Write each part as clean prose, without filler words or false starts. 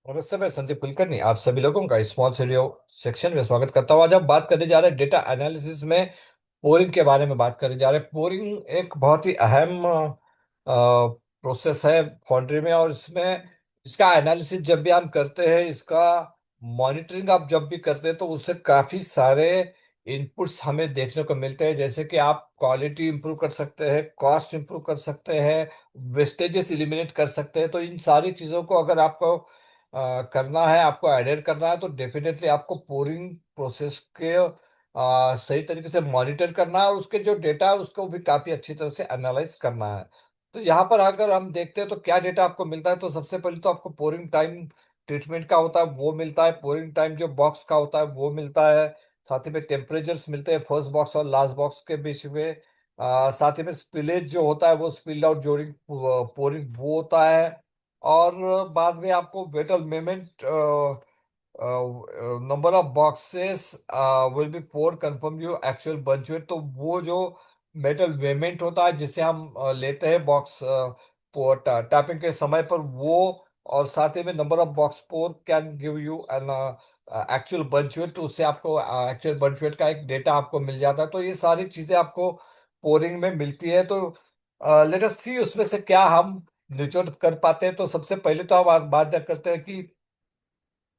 नमस्ते, मैं संदीप कुलकर्णी आप सभी लोगों का स्मॉल स्टूडियो सेक्शन में स्वागत करता हूँ। आज हम बात करने जा रहे हैं डेटा एनालिसिस में पोरिंग के बारे में बात करने जा रहे हैं। पोरिंग एक बहुत ही अहम प्रोसेस है फाउंड्री में, और इसमें इसका एनालिसिस जब भी हम करते हैं, इसका मॉनिटरिंग आप जब भी करते हैं, तो उससे काफी सारे इनपुट्स हमें देखने को मिलते हैं। जैसे कि आप क्वालिटी इंप्रूव कर सकते हैं, कॉस्ट इंप्रूव कर सकते हैं, वेस्टेजेस एलिमिनेट कर सकते हैं। तो इन सारी चीजों को अगर आपको करना है, आपको एडेट करना है, तो डेफिनेटली आपको पोरिंग प्रोसेस के सही तरीके से मॉनिटर करना है, और उसके जो डेटा है उसको भी काफी अच्छी तरह से एनालाइज करना है। तो यहाँ पर अगर हम देखते हैं तो क्या डेटा आपको मिलता है, तो सबसे पहले तो आपको पोरिंग टाइम ट्रीटमेंट का होता है वो मिलता है, पोरिंग टाइम जो बॉक्स का होता है वो मिलता है। साथ ही में टेम्परेचर्स मिलते हैं फर्स्ट बॉक्स और लास्ट बॉक्स के बीच में। साथ ही में स्पिलेज जो होता है वो स्पिल्ड आउट ड्यूरिंग पोरिंग वो होता है। और बाद में आपको मेटल मेमेंट number of boxes will be for confirm you actual bunch wait. तो वो जो मेटल वेमेंट होता है जिसे हम लेते हैं बॉक्स टैपिंग के समय पर वो, और साथ ही में number of box four can give you an actual bunch wait. तो उससे आपको एक्चुअल बंच वेट का एक डेटा आपको मिल जाता है। तो ये सारी चीजें आपको पोरिंग में मिलती है। तो लेट अस सी उसमें से क्या हम निचोड़ कर पाते हैं। तो सबसे पहले तो हम बात करते हैं कि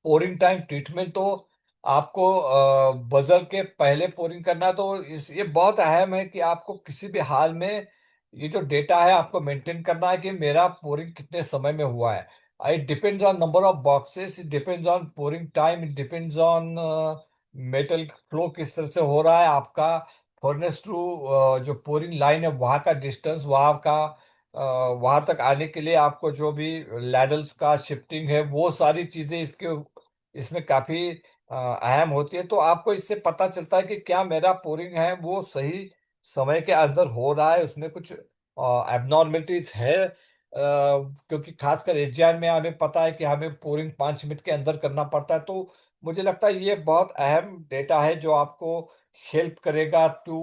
पोरिंग टाइम ट्रीटमेंट। तो आपको बजर के पहले पोरिंग करना है। तो ये बहुत अहम है कि आपको किसी भी हाल में ये जो डेटा है आपको मेंटेन करना है कि मेरा पोरिंग कितने समय में हुआ है। It depends on number of boxes, it depends on pouring time, it depends on metal flow किस तरह से हो रहा है आपका। फर्नेस टू जो पोरिंग लाइन है वहाँ का डिस्टेंस, वहाँ का वहां तक आने के लिए आपको जो भी लैडल्स का शिफ्टिंग है, वो सारी चीजें इसमें काफी अहम होती है। तो आपको इससे पता चलता है कि क्या मेरा पोरिंग है वो सही समय के अंदर हो रहा है, उसमें कुछ एबनॉर्मेलिटीज है। क्योंकि खासकर एशियान में हमें पता है कि हमें पोरिंग 5 मिनट के अंदर करना पड़ता है। तो मुझे लगता है ये बहुत अहम डेटा है जो आपको हेल्प करेगा to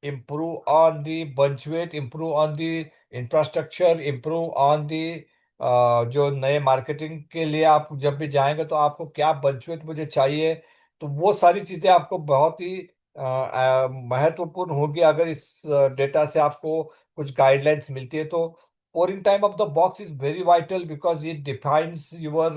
improve on the bunch weight, improve on the infrastructure, improve on the जो नए मार्केटिंग के लिए आप जब भी जाएंगे तो आपको क्या बंच वेट मुझे चाहिए। तो वो सारी चीजें आपको बहुत ही महत्वपूर्ण होगी अगर इस डेटा से आपको कुछ गाइडलाइंस मिलती है। तो pouring time of the box is very vital because it defines your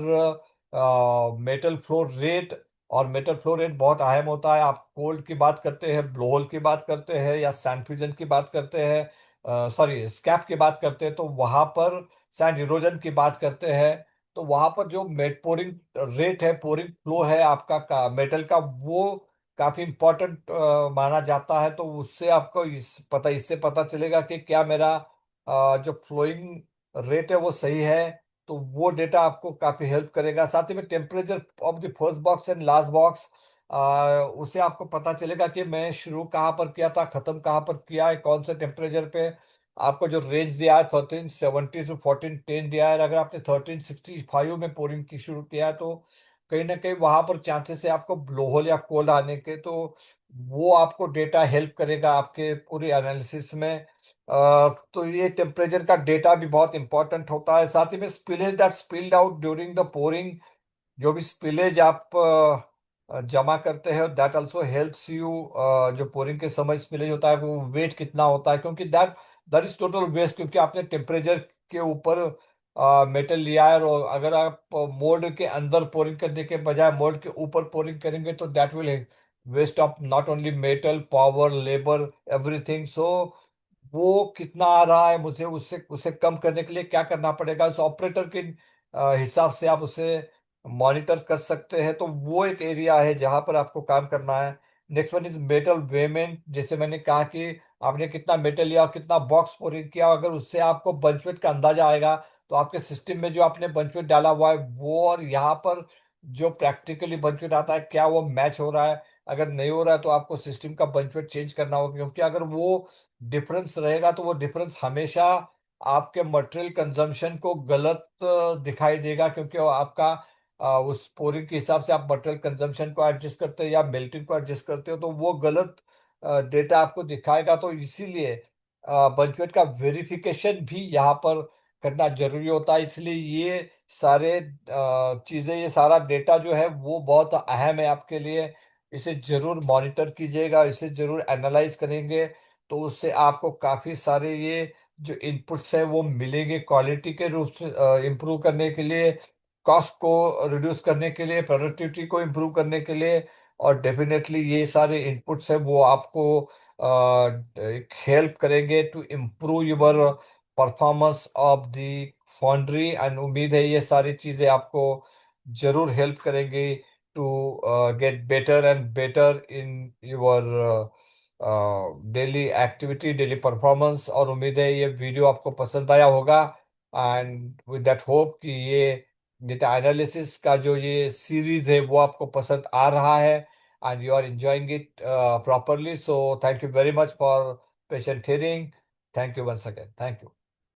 metal flow rate. और मेटल फ्लो रेट बहुत अहम होता है। आप कोल्ड की बात करते हैं, ब्लोहोल की बात करते हैं, या सैंड फ्यूजन की बात करते हैं, सॉरी स्कैप की बात करते हैं, तो वहां पर सैंड इरोजन की बात करते हैं। तो वहां पर जो मेट पोरिंग रेट है, पोरिंग फ्लो है आपका का मेटल का, वो काफी इंपॉर्टेंट माना जाता है। तो उससे आपको इससे पता चलेगा कि क्या मेरा जो फ्लोइंग रेट है वो सही है। तो वो डेटा आपको काफी हेल्प करेगा। साथ ही में temperature of the first box and last box, उसे आपको पता चलेगा कि मैं शुरू कहाँ पर किया था, खत्म कहाँ पर किया है, कौन से टेम्परेचर पे। आपको जो रेंज दिया है 1370 to 1410 दिया है। अगर आपने 1365 में पोरिंग की शुरू किया है तो कहीं ना कहीं वहां पर चांसेस है आपको ब्लोहोल या कोल्ड आने के। तो वो आपको डेटा हेल्प करेगा आपके पूरी एनालिसिस में। तो ये टेम्परेचर का डेटा भी बहुत इंपॉर्टेंट होता है। साथ ही में spillage that spilled out during the pouring, जो भी स्पिलेज आप जमा करते हैं, दैट आल्सो हेल्प्स यू। जो पोरिंग के समय स्पिलेज होता है वो वेट कितना होता है, क्योंकि that that is total waste. क्योंकि आपने टेम्परेचर के ऊपर मेटल लिया है, और अगर आप मोल्ड के अंदर पोरिंग करने के बजाय मोल्ड के ऊपर पोरिंग करेंगे तो that will waste of not only metal, power, labour, everything. So वो कितना आ रहा है, मुझे उससे उसे कम करने के लिए क्या करना पड़ेगा, उस ऑपरेटर के हिसाब से आप उसे मॉनिटर कर सकते हैं। तो वो एक एरिया है जहां पर आपको काम करना है। नेक्स्ट वन इज मेटल वेमेंट। जैसे मैंने कहा कि आपने कितना मेटल लिया और कितना बॉक्स पोरिंग किया, अगर उससे आपको बंचवेट का अंदाजा आएगा तो आपके सिस्टम में जो आपने बंचवेट डाला हुआ है वो और यहाँ पर जो प्रैक्टिकली बंचवेट आता है क्या वो मैच हो रहा है। अगर नहीं हो रहा है तो आपको सिस्टम का बंचवेट चेंज करना होगा, क्योंकि अगर वो डिफरेंस रहेगा तो वो डिफरेंस हमेशा आपके मटेरियल कंजम्पशन को गलत दिखाई देगा। क्योंकि वो आपका उस पोरिंग के हिसाब से आप मटेरियल कंजम्पशन को एडजस्ट करते हो या मेल्टिंग को एडजस्ट करते हो, तो वो गलत डेटा आपको दिखाएगा। तो इसीलिए बंचवेट का वेरिफिकेशन भी यहाँ पर करना जरूरी होता है। इसलिए ये सारे चीजें, ये सारा डेटा जो है वो बहुत अहम है आपके लिए। इसे जरूर मॉनिटर कीजिएगा, इसे जरूर एनालाइज करेंगे, तो उससे आपको काफी सारे ये जो इनपुट्स है वो मिलेंगे क्वालिटी के रूप से, इम्प्रूव करने के लिए, कॉस्ट को रिड्यूस करने के लिए, प्रोडक्टिविटी को इम्प्रूव करने के लिए। और डेफिनेटली ये सारे इनपुट्स है वो आपको हेल्प करेंगे to improve your performance of the foundry. And उम्मीद है ये सारी चीजें आपको जरूर हेल्प करेंगी to get better and better in your daily activity, daily performance. और उम्मीद है ये वीडियो आपको पसंद आया होगा। एंड विद दैट होप कि ये डेटा एनालिसिस का जो ये सीरीज है वो आपको पसंद आ रहा है, and you are enjoying it properly. So thank you very much for patient hearing. Thank you once again. Thank you.